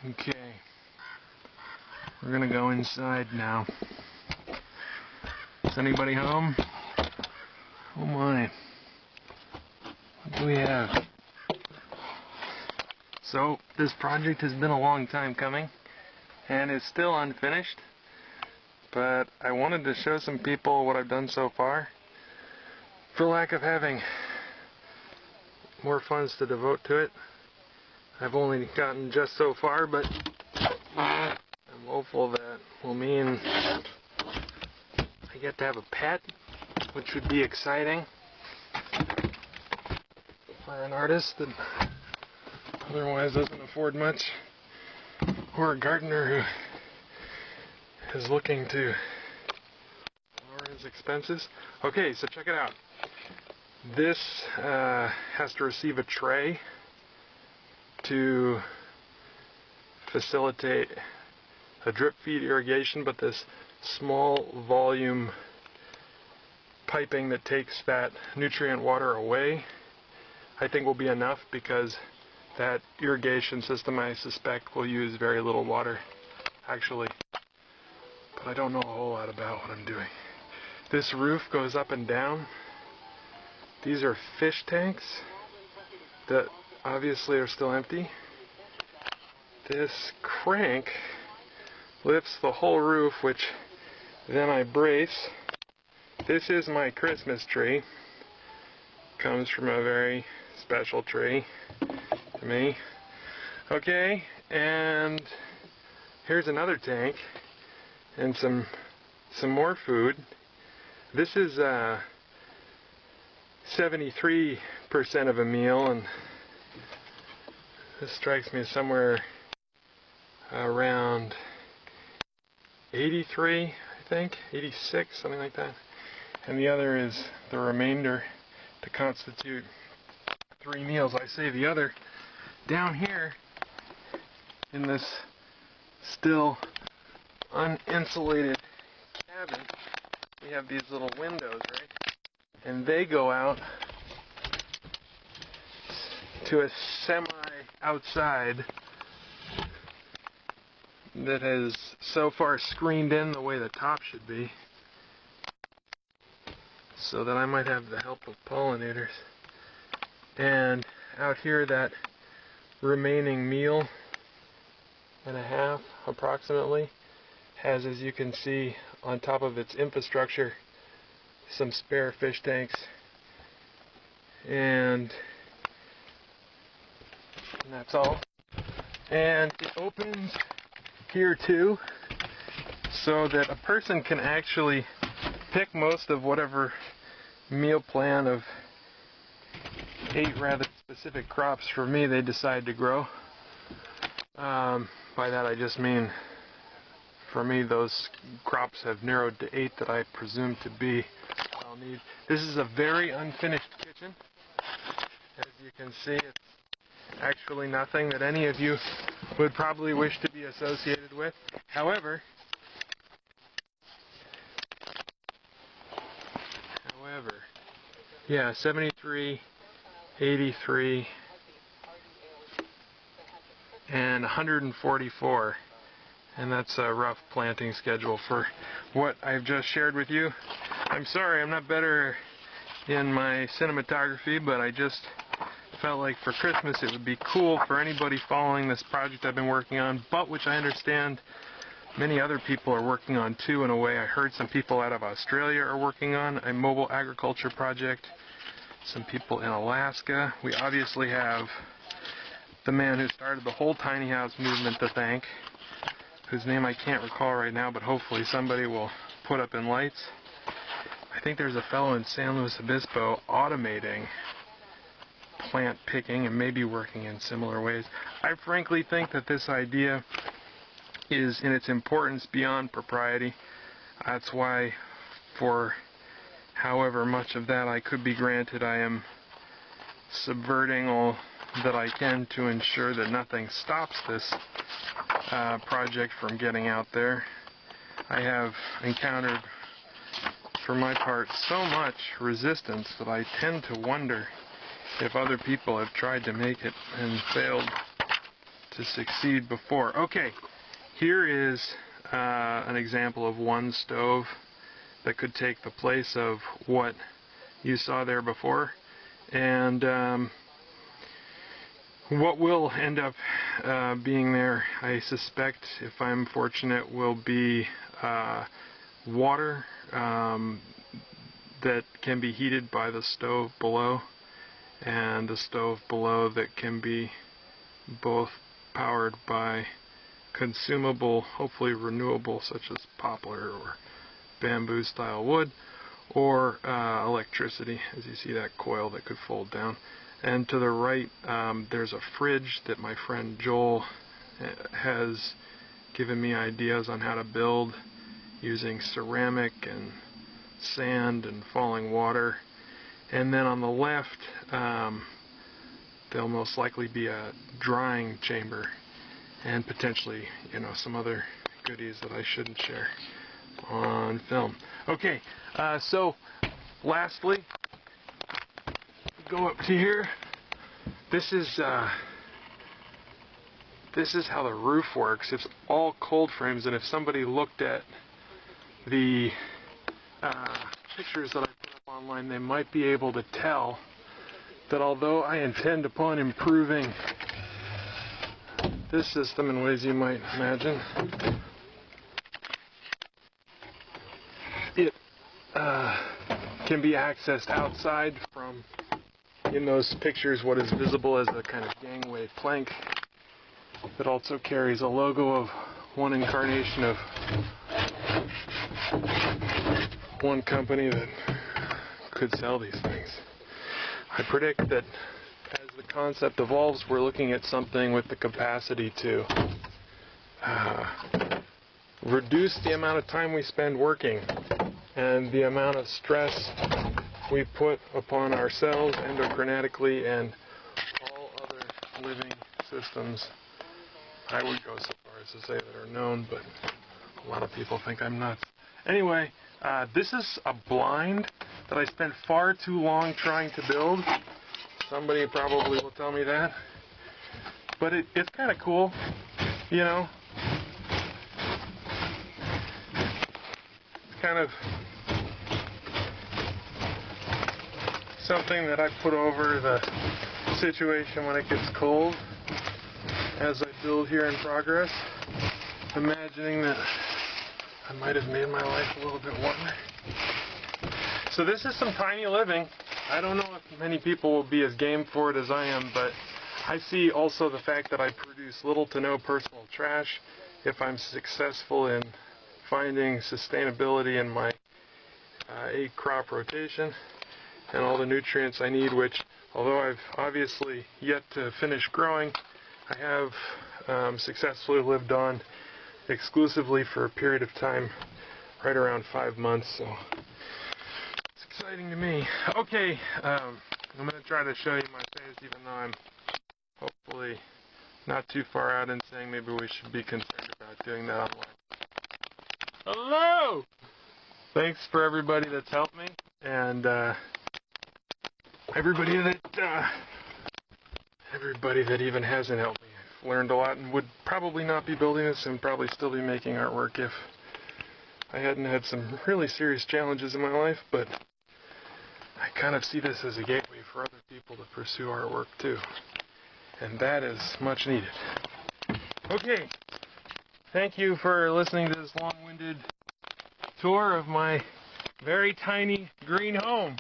Okay, we're gonna go inside now. Is anybody home? Oh my, what do we have? So, this project has been a long time coming, and is still unfinished, but I wanted to show some people what I've done so far, for lack of having more funds to devote to it. I've only gotten just so far, but I'm hopeful that will mean I get to have a pet, which would be exciting for an artist that otherwise doesn't afford much, or a gardener who is looking to lower his expenses. Okay, so check it out. This has to receive a tray to facilitate a drip feed irrigation, but this small volume piping that takes that nutrient water away I think will be enough, because that irrigation system I suspect will use very little water actually, but I don't know a whole lot about what I'm doing. This roof goes up and down. These are fish tanks that obviously are still empty. This crank lifts the whole roof, which then I brace. This is my Christmas tree. Comes from a very special tree to me. Okay, and here's another tank and some more food. This is 73% of a meal, and this strikes me as somewhere around 83, I think, 86, something like that. And the other is the remainder to constitute 3 meals. I say the other down here in this still uninsulated cabin. We have these little windows, right? And they go out to a semi-outside that has so far screened in the way the top should be, so that I might have the help of pollinators. And out here, that remaining meal and a half approximately has, as you can see, on top of its infrastructure, some spare fish tanks, and that's all. And it opens here too, so that a person can actually pick most of whatever meal plan of 8 rather specific crops for me they decide to grow. By that I just mean, for me, those crops have narrowed to 8 that I presume to be what I'll need. This is a very unfinished kitchen. As you can see, it's actually nothing that any of you would probably wish to be associated with. However, yeah, 73, 83, and 144. And that's a rough planting schedule for what I've just shared with you. I'm sorry I'm not better in my cinematography, but I just felt like for Christmas it would be cool for anybody following this project I've been working on, but which I understand many other people are working on too, in a way I heard some people out of Australia are working on a mobile agriculture project, some people in Alaska. We obviously have the man who started the whole tiny house movement to thank, whose name I can't recall right now, but hopefully somebody will put up in lights. I think there's a fellow in San Luis Obispo automating plant picking and maybe working in similar ways. I frankly think that this idea is in its importance beyond propriety. That's why, for however much of that I could be granted, I am subverting all that I can to ensure that nothing stops this project from getting out there. I have encountered, for my part, so much resistance that I tend to wonder if other people have tried to make it and failed to to succeed before. Okay, here is an example of one stove that could take the place of what you saw there before. And what will end up being there, I suspect, if I'm fortunate, will be water that can be heated by the stove below, and the stove below that can be both powered by consumable, hopefully renewable, such as poplar or bamboo style wood, or electricity, as you see that coil that could fold down. And to the right, there's a fridge that my friend Joel has given me ideas on how to build using ceramic and sand and falling water. And then on the left, there'll most likely be a drying chamber and potentially, some other goodies that I shouldn't share on film. Okay, so lastly, go up to here. This is how the roof works. It's all cold frames, and if somebody looked at the pictures that I put up online, they might be able to tell that although I intend upon improving this system in ways you might imagine, it can be accessed outside from, in those pictures, what is visible as a kind of gangway plank that also carries a logo of one incarnation of one company that could sell these things. I predict that as the concept evolves, we're looking at something with the capacity to reduce the amount of time we spend working and the amount of stress we put upon ourselves endocrinatically and all other living systems. I would go so far as to say that are known, but a lot of people think I'm nuts. Anyway, this is a blind that I spent far too long trying to build. Somebody probably will tell me that. But it's kind of cool, It's kind of something that I put over the situation when it gets cold as I build here in progress, imagining that I might have made my life a little bit warmer. So this is some tiny living. I don't know if many people will be as game for it as I am, but I see also the fact that I produce little to no personal trash if I'm successful in finding sustainability in my 8-crop rotation and all the nutrients I need, which, although I've obviously yet to finish growing, I have successfully lived on exclusively for a period of time, right around 5 months, so it's exciting to me. Okay, I'm going to try to show you my face, even though I'm hopefully not too far out in saying maybe we should be concerned about doing that online. Hello! Thanks for everybody that's helped me, and everybody that even hasn't helped me. I've learned a lot and would probably not be building this and probably still be making artwork if I hadn't had some really serious challenges in my life, but I kind of see this as a gateway for other people to pursue artwork too, and that is much needed. Okay, thank you for listening to this long-winded tour of my very tiny green home.